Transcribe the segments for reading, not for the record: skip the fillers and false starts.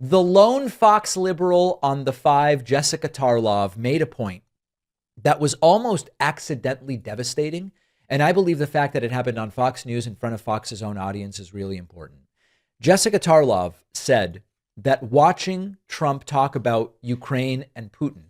The lone Fox liberal on the five, Jessica Tarlov, made a point that was almost accidentally devastating. And I believe the fact that it happened on Fox News in front of Fox's own audience is really important. Jessica Tarlov said that watching Trump talk about Ukraine and Putin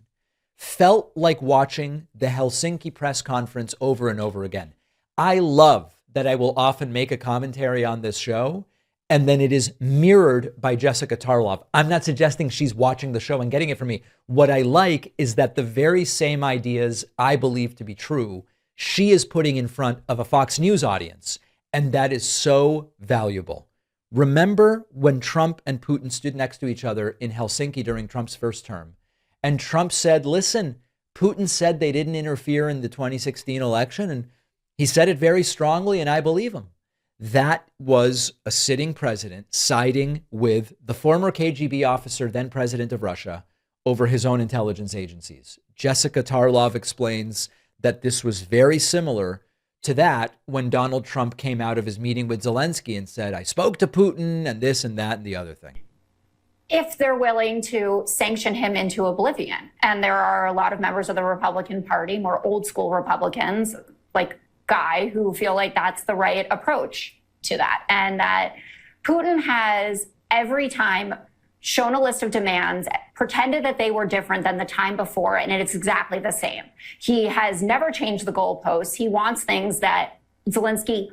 felt like watching the Helsinki press conference over and over again. I love that I will often make a commentary on this show, and then it is mirrored by Jessica Tarlov. I'm not suggesting she's watching the show and getting it from me. What I like is that the very same ideas I believe to be true, she is putting in front of a Fox News audience, and that is so valuable. Remember when Trump and Putin stood next to each other in Helsinki during Trump's first term? And Trump said, listen, Putin said they didn't interfere in the 2016 election, and he said it very strongly, and I believe him. That was a sitting president siding with the former KGB officer, then president of Russia, over his own intelligence agencies. Jessica Tarlov explains that this was very similar to that when Donald Trump came out of his meeting with Zelensky and said, I spoke to Putin and this and that and the other thing. If they're willing to sanction him into oblivion. And there are a lot of members of the Republican Party, more old school Republicans, like Guy, who feel like that's the right approach to that. And that Putin has every time shown a list of demands, pretended that they were different than the time before, and it's exactly the same. He has never changed the goalposts. He wants things that Zelensky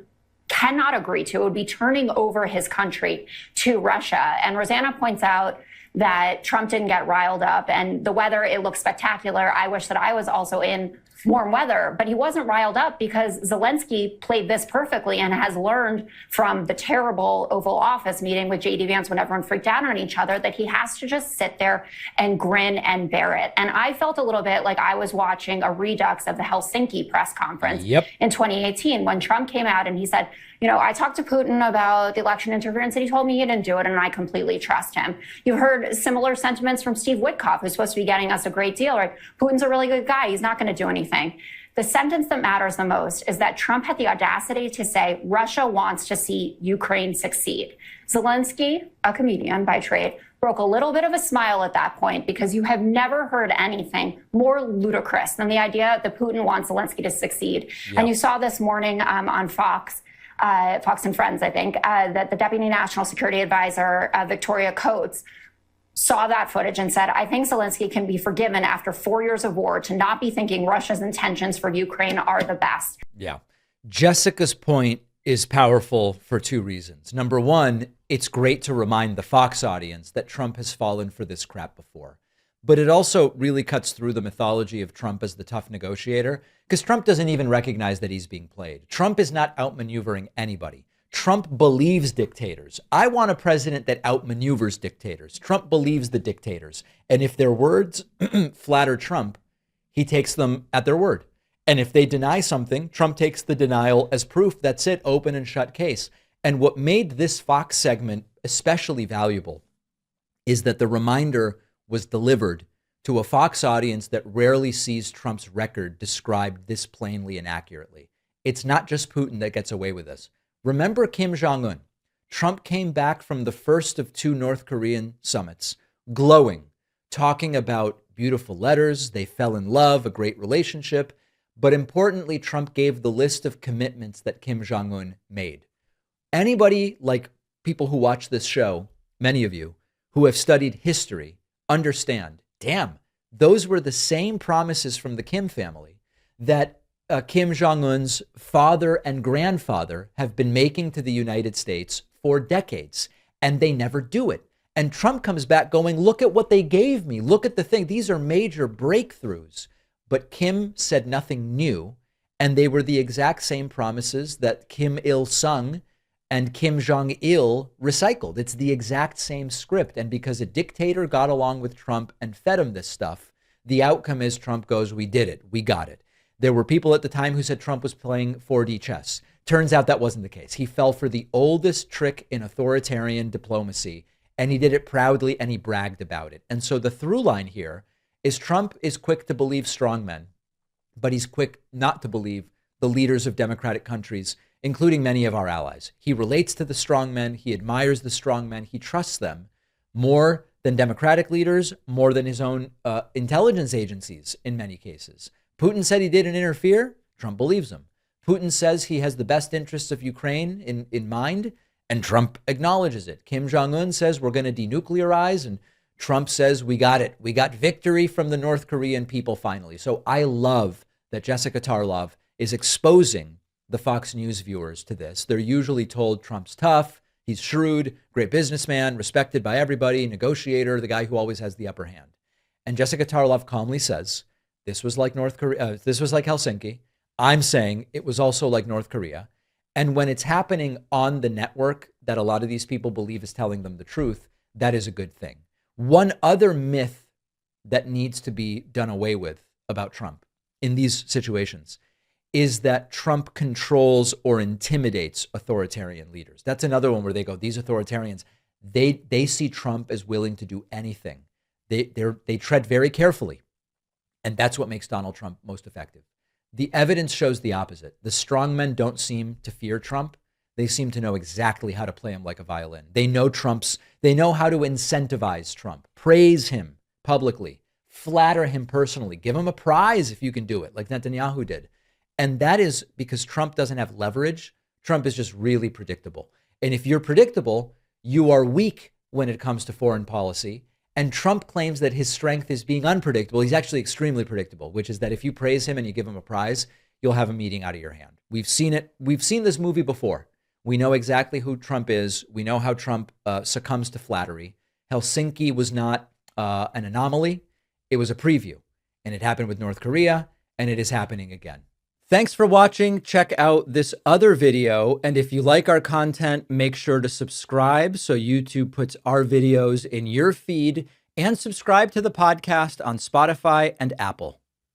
cannot agree to. It would be turning over his country to Russia. And Rosanna points out that Trump didn't get riled up, and the weather, it looks spectacular. I wish that I was also in warm weather, but he wasn't riled up because Zelensky played this perfectly and has learned from the terrible Oval Office meeting with J.D. Vance when everyone freaked out on each other that he has to just sit there and grin and bear it. And I felt a little bit like I was watching a redux of the Helsinki press conference in 2018 when Trump came out and he said, you know, I talked to Putin about the election interference and he told me he didn't do it, and I completely trust him. You've heard similar sentiments from Steve Witkoff, who's supposed to be getting us a great deal, right? Putin's a really good guy. He's not going to do anything. The sentence that matters the most is that Trump had the audacity to say Russia wants to see Ukraine succeed. Zelensky, a comedian by trade, broke a little bit of a smile at that point because you have never heard anything more ludicrous than the idea that Putin wants Zelensky to succeed. Yep. And you saw this morning on Fox and Friends, I think, that the Deputy National Security Advisor, Victoria Coates, saw that footage and said, I think Zelensky can be forgiven after 4 years of war to not be thinking Russia's intentions for Ukraine are the best. Yeah. Jessica's point is powerful for two reasons. Number one, it's great to remind the Fox audience that Trump has fallen for this crap before. But it also really cuts through the mythology of Trump as the tough negotiator, because Trump doesn't even recognize that he's being played. Trump is not outmaneuvering anybody. Trump believes dictators. I want a president that outmaneuvers dictators. Trump believes the dictators. And if their words flatter Trump, he takes them at their word. And if they deny something, Trump takes the denial as proof. That's it, open and shut case. And what made this Fox segment especially valuable is that the reminder was delivered to a Fox audience that rarely sees Trump's record described this plainly and accurately. It's not just Putin that gets away with this. Remember Kim Jong-un. Trump came back from the first of two North Korean summits, glowing, talking about beautiful letters, they fell in love, a great relationship. But importantly, Trump gave the list of commitments that Kim Jong-un made. Anybody, like people who watch this show, many of you, who have studied history, understand, damn, those were the same promises from the Kim family that Kim Jong-un's father and grandfather have been making to the United States for decades, and they never do it. And Trump comes back going, look at what they gave me. Look at the thing. These are major breakthroughs. But Kim said nothing new, and they were the exact same promises that Kim Il-sung and Kim Jong-il recycled. It's the exact same script. And because a dictator got along with Trump and fed him this stuff, the outcome is Trump goes, we did it. We got it. There were people at the time who said Trump was playing 4D chess. Turns out that wasn't the case. He fell for the oldest trick in authoritarian diplomacy, and he did it proudly, and he bragged about it. And so the through line here is Trump is quick to believe strongmen, but he's quick not to believe the leaders of democratic countries, including many of our allies. He relates to the strongmen. He admires the strongmen. He trusts them more than Democratic leaders, more than his own intelligence agencies in many cases. Putin said he didn't interfere. Trump believes him. Putin says he has the best interests of Ukraine in mind, and Trump acknowledges it. Kim Jong-un says we're going to denuclearize, and Trump says we got it. We got victory from the North Korean people finally. So I love that Jessica Tarlov is exposing the Fox News viewers to this. They're usually told Trump's tough, he's shrewd, great businessman, respected by everybody, negotiator, the guy who always has the upper hand. And Jessica Tarlov calmly says, this was like North Korea, this was like Helsinki. I'm saying it was also like North Korea. And when it's happening on the network that a lot of these people believe is telling them the truth, that is a good thing. One other myth that needs to be done away with about Trump in these situations is that Trump controls or intimidates authoritarian leaders. That's another one where they go, these authoritarians, they see Trump as willing to do anything. They tread very carefully. And that's what makes Donald Trump most effective. The evidence shows the opposite. The strongmen don't seem to fear Trump. They seem to know exactly how to play him like a violin. They know how to incentivize Trump, praise him publicly, flatter him personally, give him a prize if you can do it, like Netanyahu did. And that is because Trump doesn't have leverage. Trump is just really predictable. And if you're predictable, you are weak when it comes to foreign policy. And Trump claims that his strength is being unpredictable. He's actually extremely predictable, which is that if you praise him and you give him a prize, you'll have a meeting out of your hand. We've seen it. We've seen this movie before. We know exactly who Trump is. We know how Trump succumbs to flattery. Helsinki was not an anomaly. It was a preview. And it happened with North Korea, and it is happening again. Thanks for watching. Check out this other video. And if you like our content, make sure to subscribe so YouTube puts our videos in your feed, and subscribe to the podcast on Spotify and Apple.